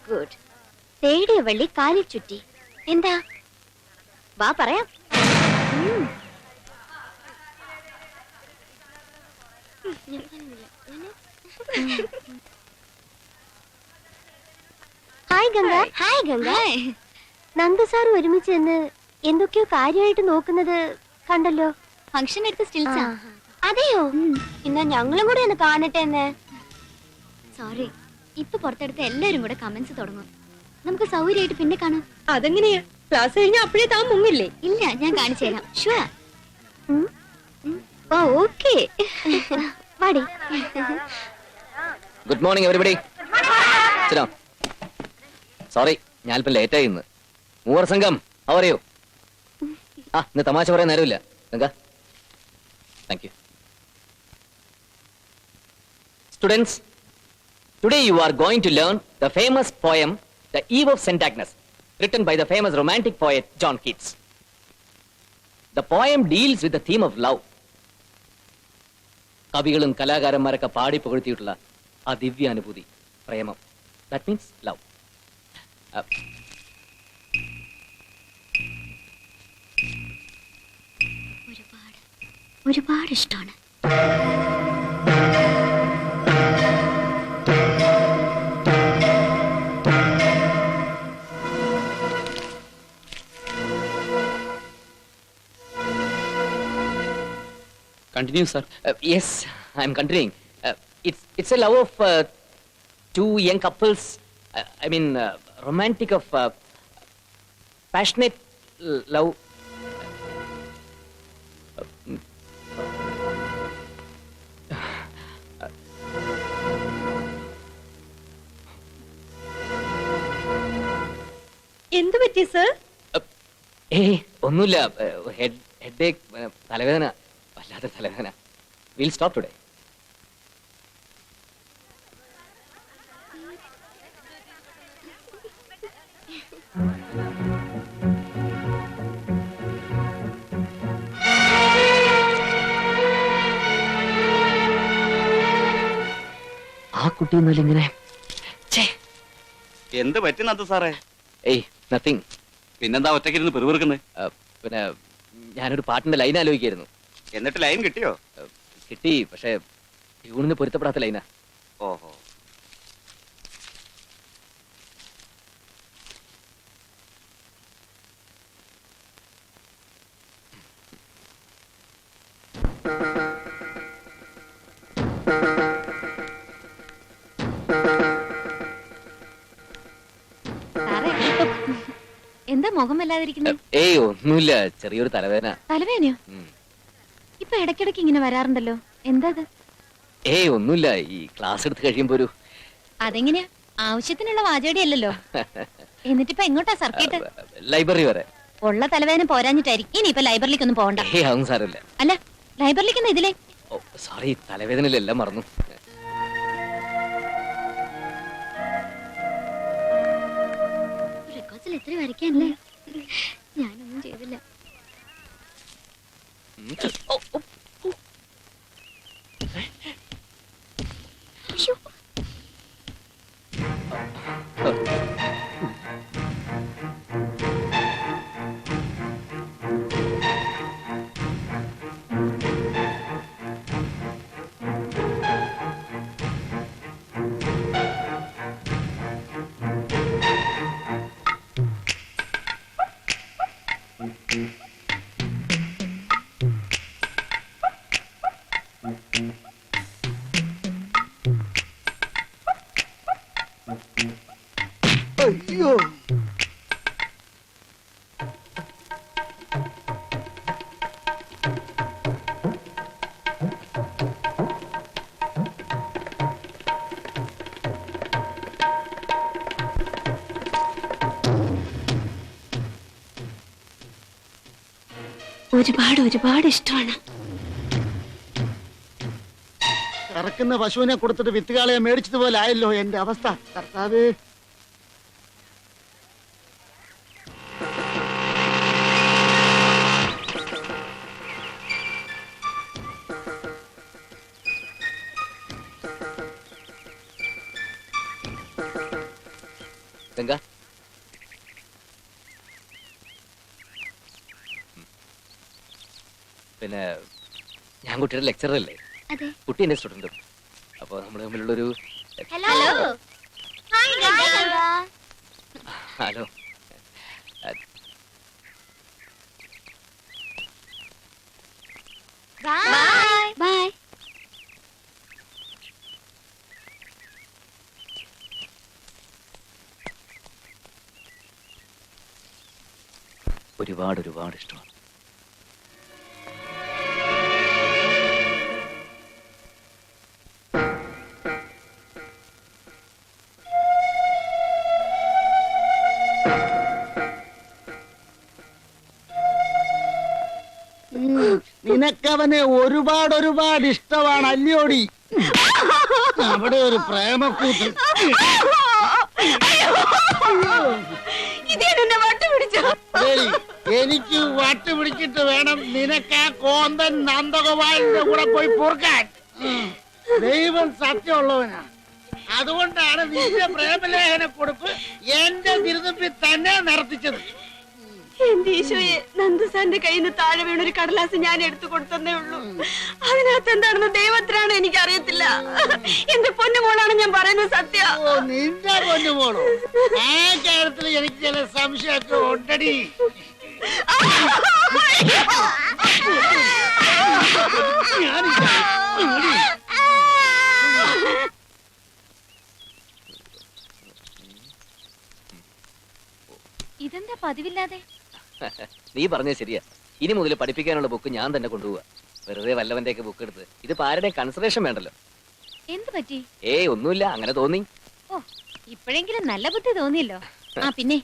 Good. തേടിയ വള്ളി കാലിൽ ചുറ്റി. എന്താ? വാ പറയാം. Hi Ganga. Hi Ganga. Nandu sir ഒരുമിച്ച് എന്ന് എന്തൊക്കെയോ കാര്യമായിട്ട് നോക്കുന്നത് കണ്ടല്ലോ. ഫംഗ്ഷൻ എടുത്ത് സ്റ്റിൽസാ. അതെയോ? എന്നാ ഞങ്ങളും കൂടെ ഒന്ന് കാണട്ടെ എന്ന്. സോറി, ഇപ്പൊ പുറത്തെടുത്ത് എല്ലാരും കൂടെ കമന്റ്സ് തുടങ്ങും. നമുക്ക് സൗകര്യമായിട്ട് പിന്നെ കാണാം. അതെങ്ങനെയാ? ക്ലാസ് കഴിഞ്ഞ അപ്പഴേ താൻ മുങ്ങില്ലേ? ഇല്ല, ഞാൻ കാണിച്ചു തരാം. ഷുവർ. ഓക്കേ. വാടി. Good morning everybody. സോറി, ഞാനിപ്പോ ലേറ്റ് ആയി. ഇന്ന് മൂവർ സംഘം അവരെയോ ഇന്ന് തമാശ പറയാൻ നേരമില്ല. Ganga, thank you. Students, today you are going to learn the famous poem The Eve of St. Agnes, written by the famous romantic poet John Keats. The poem deals with the theme of love. കവികളും കലാകാരന്മാരൊക്കെ പാടി പുകഴ്ത്തിയിട്ടുള്ള ആ ദിവ്യാനുഭൂതി, പ്രേമം. That means love. ഒരുപാട് ഇഷ്ടമാണ്. Continue, sir. Yes, I am continuing. It's a love of two young couples. I mean, romantic of passionate love. എന്തു പറ്റി sir? ഒന്നുമില്ല. Headache, തലവേദന, വല്ലാത്ത തലവേദന. We'll stop today. ആ കുട്ടി എന്നാലും ഇങ്ങനെ എന്ത് പറ്റി നന്ദു സാറേ? നത്തിങ്. പിന്നെന്താ ഒറ്റയ്ക്കിരുന്ന് പെറുപിറുക്കുന്നത്? പിന്നെ ഞാനൊരു പാട്ടിന്റെ ലൈൻ ആലോചിക്കായിരുന്നു. എന്നിട്ട് ലൈൻ കിട്ടിയോ? കിട്ടി, പക്ഷെ ട്യൂണിന് പൊരുത്തപ്പെടാത്ത ലൈനാ. ഓഹോ. എന്താ മുഖമല്ലാതിരിക്കുന്നത്? ഒന്നുമില്ല, ചെറിയൊരു തലവേദന. തലവേദനയോ? ഇപ്പൊ ഇടയ്ക്കിടയ്ക്ക് ഇങ്ങനെ വരാറുണ്ടല്ലോ, എന്താ? ഒന്നുമില്ല, ഈ ക്ലാസ് എടുത്ത് കഴിയുമ്പോ ഒരു. അതെങ്ങനെയാ? ആവശ്യത്തിനുള്ള വാചകടി അല്ലല്ലോ. എന്നിട്ടിപ്പോ എങ്ങോട്ടാ സർക്കിട്ട്? ലൈബ്രറി വരെ. ഉള്ള തലവേദന പോരാഞ്ഞിട്ടായിരിക്കും ഇനിയിപ്പൊ ലൈബ്രറിയിലേക്കൊന്നും പോകണ്ട. അതൊന്നും സാരമില്ല. അല്ല, ലൈബ്രറിയിലേക്കൊന്നും ഇതിലേ. സോറി, തലവേദനയിലെല്ലാം മറന്നു. റെക്കോർഡ്സിൽ എത്ര വരയ്ക്കാനല്ലേ? ഞാനൊന്നും ചെയ്തില്ല. അയ്യോ, ഒരുപാട് ഇഷ്ടമാണ്. കറക്കുന്ന പശുവിനെ കൊടുത്തിട്ട് വിത്തുകാളയെ മേടിച്ചതുപോലെ ആയല്ലോ എന്റെ അവസ്ഥ. കർത്താവേ, ഗംഗ പിന്നെ ഞാൻ കുട്ടിയുടെ ലെക്ചറർ അല്ലേ? അതെ. കുട്ടി എന്റെ സ്റ്റുഡന്റും. അപ്പൊ നമ്മൾ തമ്മിലുള്ളൊരു hello. Hi Ganga. Hello. Bye. Bye. ഒരുപാട് ഒരുപാട് ഇഷ്ടമാണ്. നിനക്കവനെ ഒരുപാട് ഇഷ്ടമാണ് അല്ലയോടി? അവിടെ ഒരു പ്രേമക്കൂത്ത്. ശരി, എനിക്ക് വട്ട് പിടിച്ചിട്ട് വേണം നിനക്ക് ആ കോന്തൻ നന്ദഗോപാലിന്റെ കൂടെ പോയി പൊറുക്കാൻ. ദൈവം സത്യമുള്ളവനാ. അതുകൊണ്ടാണ് നിന്റെ പ്രേമലേഖന കൊടുപ്പ് എന്റെ തിരുതുപ്പിൽ തന്നെ നടത്തിച്ചത്. എന്റെ ഈശോയെ, നന്ദുസാന്റെ കയ്യിൽ നിന്ന് താഴെ വീണൊരു കടലാസ് ഞാൻ എടുത്തു കൊടുത്തേ ഉള്ളൂ. അതിനകത്ത് എന്താണെന്ന് ദൈവത്തിനാണ് എനിക്ക് അറിയത്തില്ല. എന്റെ പൊന്നുമോളാണ് ഞാൻ പറയുന്നത് സത്യ. ഓ, നിന്റെ പൊന്നുമോളോ? ആ കാര്യത്തിൽ എനിക്ക് ചില സംശയമൊക്കെ ഉണ്ടടി. ഇതെന്താ പതിവില്ലാതെ? നീ പറഞ്ഞത് ശരിയാ. ഇനി മുതൽ പഠിപ്പിക്കാനുള്ള ബുക്ക് ഞാൻ തന്നെ കൊണ്ടുപോവാ. വെറുതെ വല്ലവന്റെ ഒക്കെ ബുക്ക് എടുത്ത് ഇതിപ്പോ ആരുടെയും കൺസിഡറേഷൻ വേണ്ടല്ലോ. എന്ത് പറ്റി? ഒന്നുമില്ല, അങ്ങനെ തോന്നി. ഓ, ഇപ്പോഴെങ്കിലും നല്ല ബുദ്ധി തോന്നിയല്ലോ. ആ പിന്നെ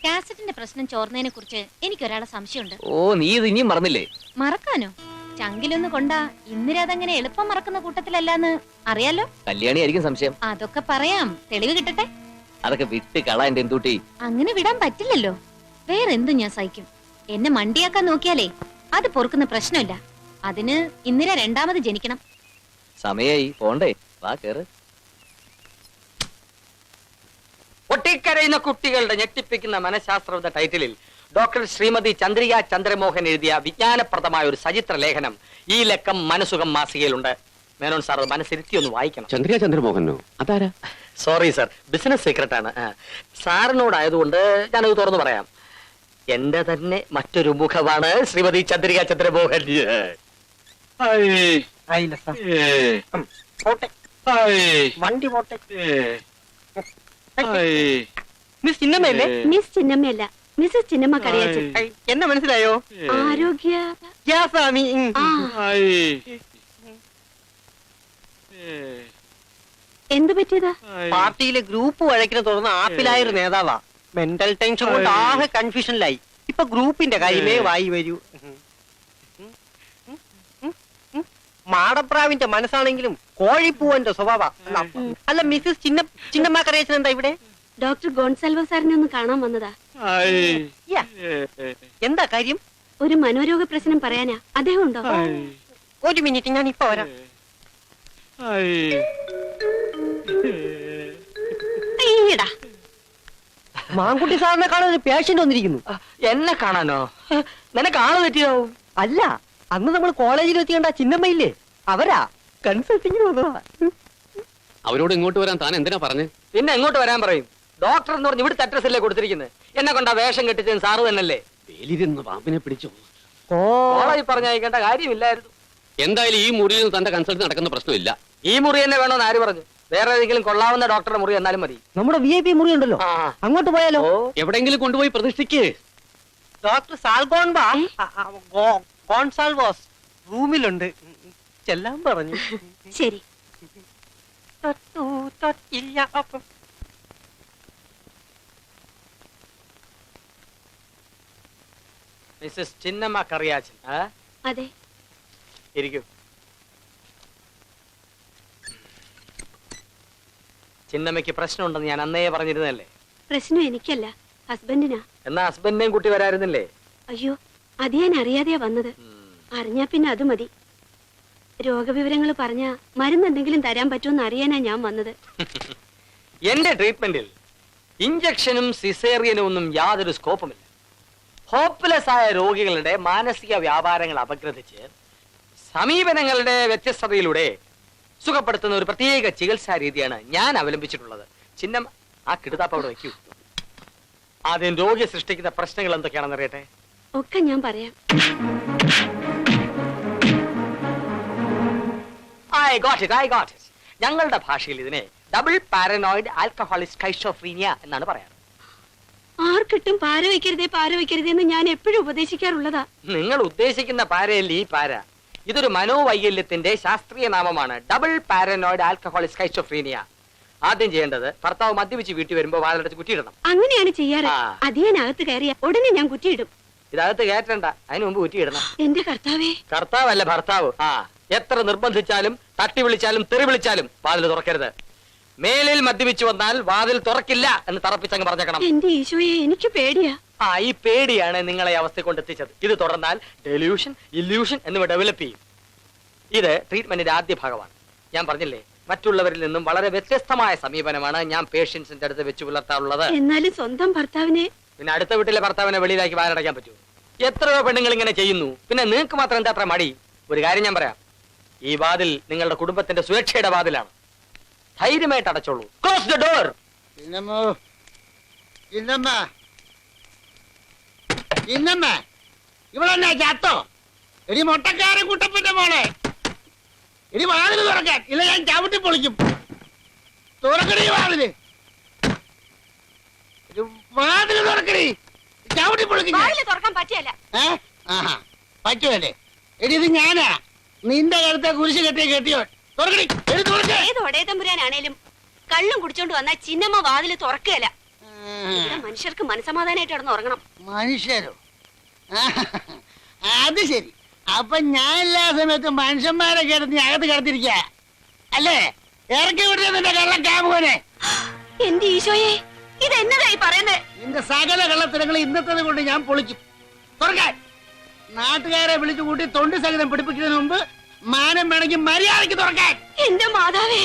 കാസറ്റിന്റെ പ്രശ്നം ചോർന്നതിനെ കുറിച്ച് എനിക്കൊരാളെ സംശയമുണ്ട്. ഓ, നീ ഇത് ഇനിയും മറന്നില്ലേ? മറക്കാനോ? ചങ്കിലൊന്ന് കൊണ്ടാ ഇന്ദിരാതങ്ങനെ എളുപ്പം മറക്കുന്ന കൂട്ടത്തിലല്ലാന്ന് അറിയാലോ. കല്യാണിയായിരിക്കും സംശയം. അതൊക്കെ പറയാം, തെളിവ് കിട്ടട്ടെ. അതൊക്കെ വിട്ട് കള എന്റെ എന്തൂട്ടി. അങ്ങനെ വിടാൻ പറ്റില്ലല്ലോ. വേറെന്തും ഞാൻ സഹിക്കും. എന്നെ മണ്ടിയാക്കാൻ നോക്കിയാലേ അത് പൊറുക്കുന്ന പ്രശ്നമില്ല. അതിന് ഇന്ദിര രണ്ടാമത് ജനിക്കണം. സമയായി, പോണ്ടേ? വാ കേറ്. പൊട്ടിക്കരയുന്ന കുട്ടികളുടെ ഞെട്ടിപ്പിക്കുന്ന മനഃശാസ്ത്രയുടെ ടൈറ്റിലിൽ ഡോക്ടർ ശ്രീമതി ചന്ദ്രിക ചന്ദ്രമോഹൻ എഴുതിയ വിജ്ഞാനപ്രദമായ ഒരു സചിത്ര ലേഖനം ഈ ലക്കം മനസുഖം മാസികയിലുണ്ട്. മേനോൻ സാർ മനസ്സിരുത്തി ഒന്ന് വായിക്കണം. ചന്ദ്രിക ചന്ദ്രമോഹനോ? അതാരാ? സോറി സാർ, ബിസിനസ് സീക്രട്ട് ആണ്. സാറിനോടായതുകൊണ്ട് ഞാനത് തുറന്നു പറയാം. എന്റെ തന്നെ മറ്റൊരു മുഖമാണ് ശ്രീമതി ചന്ദ്രിക ചന്ദ്രമോഹൻ. വണ്ടി പോട്ടെ. മിസ് ചിന്നമ്മയല്ലേ? മിസ് ചിന്നമ്മയല്ല, മിസ്സസ് ചിന്നമ്മ കറിയാച്ചൻ. എന്നെ മനസ്സിലായോ? ആരോഗ്യ യാസാമി. ആ, എന്തു പറ്റിയതാ? പാർട്ടിയിലെ ഗ്രൂപ്പ് വഴക്കിനെ തുടർന്ന് ആപ്പിലായൊരു നേതാവാ. മെന്റൽ ടെൻഷൻ കൊണ്ട് ആകെ കൺഫ്യൂഷനിലായി. ഇപ്പൊ ഗ്രൂപ്പിന്റെ കാര്യമേ വായി വരൂ. മാടപ്രാവിന്റെ മനസ്സാണെങ്കിലും കോഴിപ്പൂവന്റെ സ്വഭാവ. അല്ല, മിസ്സസ് ചിന്നമ്മ കറിയച്ചൻ എന്താ ഇവിടെ? ഡോക്ടർ ഗോൺസാൽവോ സാറിനെ ഒന്ന് കാണാൻ വന്നതാ. എന്താ കാര്യം? ഒരു മനോരോഗ പ്രശ്നം പറയാനാ. അദ്ദേഹം ഉണ്ടോ? ഒരു മിനിറ്റ്, ഞാൻ ഇപ്പൊ വരാം. ഈയിടാ, മാങ്കുട്ടി സാറിനെ കാണാൻ ഒരു പേഷ്യന്റ് വന്നിരിക്കുന്നു. എന്നെ കാണാനോ? നിനക്ക് ആള് തെറ്റിയാവും. അല്ല, അന്ന് നമ്മൾ കോളേജിൽ എത്തിയേണ്ട ചിന്നമ്മയില്ലേ, അവരാ കൺസൾട്ടിങ്ങിന് വന്നതാ. അവരോട് ഇങ്ങോട്ട് വരാൻ താൻ എന്തിനാ പറഞ്ഞു? പിന്നെ എങ്ങോട്ട് വരാൻ പറയും? ഡോക്ടർ എന്ന് പറഞ്ഞ് ഇവിടുത്തെ അഡ്രസ് അല്ലേ കൊടുത്തിരിക്കുന്നത്. എന്നെ കൊണ്ടാ വേഷം കെട്ടിച്ചത് സാറ് തന്നെയല്ലേ? വേലിരുന്ന് പാമ്പിനെ പിടിച്ചു. കോളേജിൽ പറഞ്ഞയക്കേണ്ട കാര്യമില്ലായിരുന്നു. എന്തായാലും ഈ മുറിയിൽ നിന്ന് തന്റെ കൺസൾട്ട് നടക്കുന്ന പ്രശ്നമില്ല. ഈ മുറി തന്നെ വേണമെന്ന് ആര് പറഞ്ഞു? വേറെ ഏതെങ്കിലും കൊള്ളാവുന്ന ഡോക്ടറുടെ മുറി എന്നാലും മതി. നമ്മുടെ VIP മുറി ഉണ്ടല്ലോ, അങ്ങോട്ട് പോയാലോ? എവിടെങ്കിലും കൊണ്ടുപോയി പ്രതിഷ്ഠിക്ക്. ഡോക്ടർ ഗോൺസാൽവോസ് റൂമിലുണ്ട്, ചെല്ലാൻ പറഞ്ഞു. ശരി. മിസ്സസ് ചിന്നമ്മ കറിയാച്ചൻ. അതെ. ഇരിക്കൂ. ചിന്നമ്മയ്ക്ക് പ്രശ്നമുണ്ടെന്ന് ഞാൻ അന്നേ പറഞ്ഞിരുന്നല്ലേ? പ്രശ്നം എനിക്കല്ല, ഹസ്ബൻഡിനാ. എന്നാ ഹസ്ബൻഡിനെയും കുട്ടി വരായിരുന്നില്ലേ? അയ്യോ, അത് ഞാൻ അറിയാതെയാ വന്നത്. അറിഞ്ഞാ പിന്നെ അത് മതി. രോഗവിവരങ്ങൾ പറഞ്ഞ മരുന്ന് എന്തെങ്കിലും തരാൻ പറ്റുമെന്ന് അറിയാനാ ഞാൻ വന്നത്. എന്റെ ട്രീറ്റ്മെന്റിൽ ഇഞ്ചക്ഷനും സിസേറിയനും ഒന്നും യാതൊരു സ്കോപ്പുമില്ല. ഹോപ്പ്ലെസ് ആയ രോഗികളുടെ മാനസിക വ്യാപാരങ്ങൾ അപഗ്രഥിച്ച് സമീപനങ്ങളുടെ വ്യത്യസ്തതയിലൂടെ സുഖപ്പെടുത്തുന്ന ഒരു പ്രത്യേക ചികിത്സാ രീതിയാണ് ഞാൻ അവലംബിച്ചിട്ടുള്ളത്. ചിഹ്നം ആ കിടുതാപ്പ് അവിടെ വയ്ക്കൂ. ആദ്യം രോഗി സൃഷ്ടിക്കുന്ന പ്രശ്നങ്ങൾ എന്തൊക്കെയാണെന്ന് അറിയട്ടെ. ഒക്കെ ഞാൻ പറയാം. I got it. ഞങ്ങളുടെ ഭാഷയിൽ ഇതിനെ ഡബിൾ പാരനോയിഡ് ആൽക്കഹോളിക് സ്കൈസോഫ്രീനിയ എന്നാണ് പറയാറ്. ആർക്കിട്ടും പാര വയ്ക്കരുതേ എന്ന് ഞാൻ എപ്പോഴും ഉപദേശിക്കാറുള്ളതാ. നിങ്ങൾ ഉദ്ദേശിക്കുന്ന പാരയല്ല ഈ പാര. ഇതൊരു മനോവൈകല്യത്തിന്റെ ശാസ്ത്രീയ നാമമാണ്. Double paranoid alcoholic schizophrenia. ആദ്യം ചെയ്യേണ്ടത് ഭർത്താവ് മദ്യപിച്ച് വീട്ടിൽ വരുമ്പോ വാതിലടച്ച് കുറ്റിയിടണം. അങ്ങനെയാണ് ചെയ്യാറ്. ആ. അതിനകത്ത് കയറിയ ഉടനെ ഞാൻ കുറ്റിയിടും. ഇതകത്ത് കയറ്റണ്ട, അതിന് മുമ്പ് കുറ്റിയിടണം. എന്റെ കർത്താവേ. കർത്താവല്ല ഭർത്താവ്. എത്ര നിർബന്ധിച്ചാലും തട്ടി വിളിച്ചാലും തെറി വിളിച്ചാലും വാതിൽ തുറക്കരുത്. മേലിൽ മദ്യപിച്ചു വന്നാൽ വാതിൽ തുറക്കില്ല എന്ന് തറപ്പിച്ചങ്ങ് പറഞ്ഞേക്കണം. എന്റെ ഈശോയെ, എനിക്ക് പേടിയാ. ഈ പേടിയാണ് നിങ്ങളെ അവസ്ഥ കൊണ്ടെത്തിച്ചത്. ഇത് തുടർന്നാൽ ഡെലൂഷൻ, ഇല്യൂഷൻ എന്നിവ ഡെവലപ്പ് ചെയ്യും. ഇത് ട്രീറ്റ്മെന്റിന്റെ ആദ്യ ഭാഗമാണ്. ഞാൻ പറഞ്ഞില്ലേ, മറ്റുള്ളവരിൽ നിന്നും വളരെ വ്യത്യസ്തമായ സമീപനമാണ് ഞാൻ പേഷ്യൻസിന്റെ അടുത്ത് വെച്ച് പുലർത്താറുള്ളത്. എന്നാലും സ്വന്തം ഭർത്താവിനെ. പിന്നെ അടുത്ത വീട്ടിലെ ഭർത്താവിനെ വെളിയിലാക്കി വാലടയ്ക്കാൻ പറ്റൂ? എത്രയോ പെണ്ണുങ്ങൾ ഇങ്ങനെ ചെയ്യുന്നു. പിന്നെ നിങ്ങൾക്ക് മാത്രം എന്താ അത്ര മടി? ഒരു കാര്യം ഞാൻ പറയാം, ഈ വാതിൽ നിങ്ങളുടെ കുടുംബത്തിന്റെ സുരക്ഷയുടെ വാതിലാണ്. ധൈര്യമായിട്ട് അടച്ചോളൂ. Close the door. ഇവളെന്നാ ചാത്തോ? എടി മൊട്ടക്കാരൻ കുട്ടപ്പന്റെ മോളെ, എടി വാതില് തുറക്കാൻ, ഇല്ല ഞാൻ ചവിട്ടി പൊളിക്കും. തുറക്കടി വാതില്, വാതില് തുറക്കടി, ചവിട്ടി പൊളിക്കും. തുറക്കാൻ പറ്റിയല്ല. പറ്റുമല്ലേ? എടി ഇത് ഞാനാ, നിന്റെ കരുത്തെ കുരിശ് കെട്ടിയോ? തുറക്കടി, എടി തുറക്ക. ഏത് ഒടയത്തമ്പുരാനാണേലും കള്ളും കുടിച്ചോണ്ട് വന്നാൽ ചിന്നമ്മ വാതില് തുറക്കുകയല്ല. മനുഷ്യർക്ക് മനസമാധാനായിട്ട് കിടന്ന് ഉറങ്ങണം. മനുഷ്യരോ? അത് ശരി. അപ്പൊ ഞാൻ എല്ലാ സമയത്തും മനുഷ്യന്മാരെ കേട്ടത് നീ അകത്ത് കിടത്തിരിക്ക അല്ലേ? ഇറക്കി വിടുക നിന്റെ കള്ള കാമുകനെ. എന്റെ ഈശോയെ, ഇത് എന്നതായി പറയുന്നത്? നിന്റെ സകല കള്ളത്തിനങ്ങൾ ഇന്നത്തത് കൊണ്ട് ഞാൻ പൊളിക്കും. തുറക്കാൻ. നാട്ടുകാരെ വിളിച്ചു കൂട്ടി തൊണ്ടി സഹിതം പിടിപ്പിക്കുന്നതിന് മുമ്പ് മാനം വേണമെങ്കിൽ മര്യാദയ്ക്ക് തുറക്കാൻ. എന്റെ മാതാവേ.